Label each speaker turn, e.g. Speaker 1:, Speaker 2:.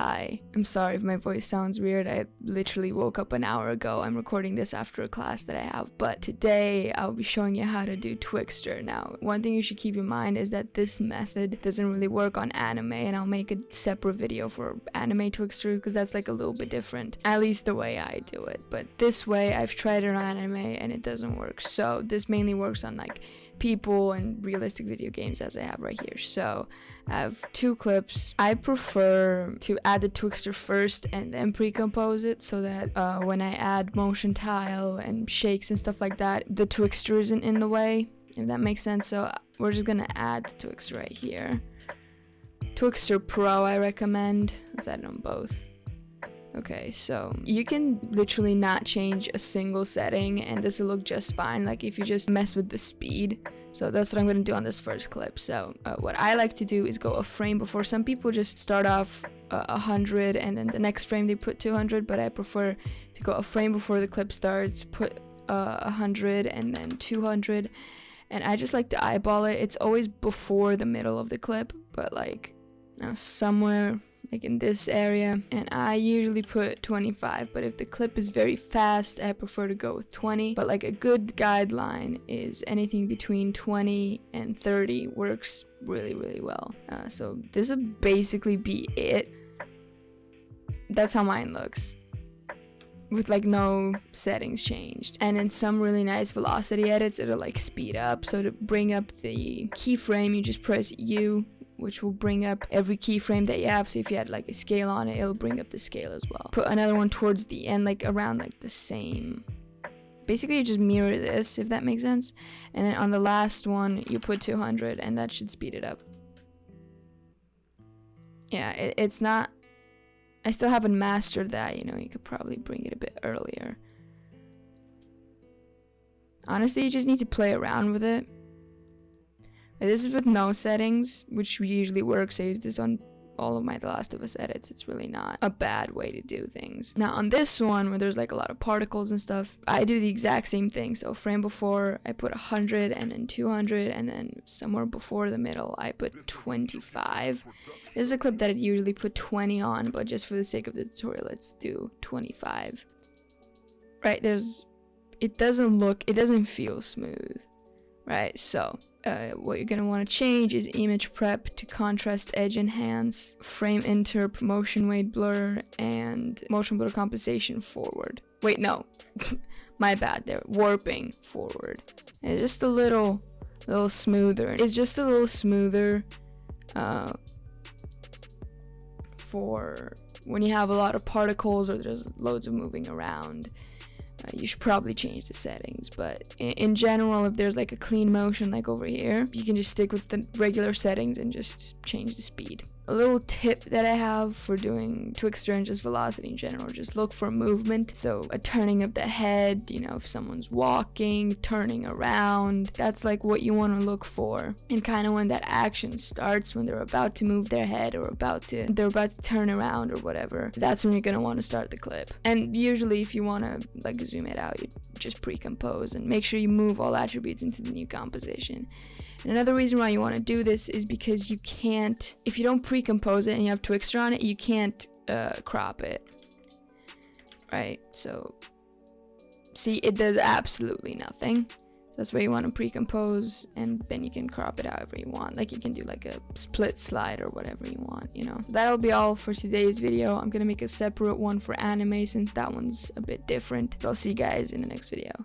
Speaker 1: Hi, I'm sorry if my voice sounds weird. I literally woke up an hour ago. I'm recording this after a class that I have. But today I'll be showing you how to do Twixtor. Now, one thing you should keep in mind is that this method doesn't really work on anime, and I'll make a separate video for anime Twixtor because that's like a little bit different, at least the way I do it. But this way, I've tried it on anime and it doesn't work. So this mainly works on like people and realistic video games, as I have right here. So I have two clips. I prefer to add the Twixtor first and then pre-compose it so that when I add motion tile and shakes and stuff like that, the Twixtor isn't in the way, if that makes sense. So we're just gonna add the Twixtor right here. Twixtor Pro I recommend. Let's add it on both. Okay, so you can literally not change a single setting and this will look just fine, like if you just mess with the speed. So that's what I'm going to do on this first clip. So what I like to do is go a frame before. Some people just start off 100 and then the next frame they put 200, but I prefer to go a frame before the clip starts, put 100 and then 200, and I just like to eyeball it. It's always before the middle of the clip, but like somewhere like in this area, and I usually put 25, but if the clip is very fast I prefer to go with 20. But like a good guideline is anything between 20 and 30 works really well. So this would basically be it. That's how mine looks, with like no settings changed. And in some really nice velocity edits it'll like speed up. So to bring up the keyframe you just press U, which will bring up every keyframe that you have. So if you had like a scale on it, it'll bring up the scale as well. Put another one towards the end, like around like the same. Basically you just mirror this, if that makes sense. And then on the last one you put 200 and that should speed it up. Yeah, it's not, I still haven't mastered that, you know, you could probably bring it a bit earlier. Honestly, you just need to play around with it. This is with no settings, which usually works. I use this on all of my The Last of Us edits. It's really not a bad way to do things. Now on this one, where there's like a lot of particles and stuff, I do the exact same thing. So frame before, I put 100 and then 200, and then somewhere before the middle, I put 25. This is a clip that I'd usually put 20 on, but just for the sake of the tutorial, let's do 25. Right, it doesn't feel smooth, right? So what you're going to want to change is image prep to contrast edge enhance, frame interp, motion weight blur, and motion blur compensation forward. Wait, no, my bad there, warping forward. It's just a little smoother. It's just a little smoother for when you have a lot of particles or there's loads of moving around. You should probably change the settings, but in general, if there's like a clean motion like over here, you can just stick with the regular settings and just change the speed. A little tip that I have for doing Twixtor and just velocity in general, just look for movement. So a turning of the head, you know, if someone's walking, turning around, that's like what you want to look for. And kind of when that action starts, when they're about to move their head or they're about to turn around or whatever, that's when you're going to want to start the clip. And usually if you want to like zoom it out, you just pre-compose and make sure you move all attributes into the new composition. And another reason why you want to do this is because you can't, if you don't pre-compose it and you have Twixtor on it, you can't crop it, right? So see, it does absolutely nothing. So that's why you want to pre-compose, and then you can crop it however you want. Like you can do like a split slide or whatever you want, you know. That'll be all for today's video. I'm gonna make a separate one for anime since that one's a bit different. But I'll see you guys in the next video.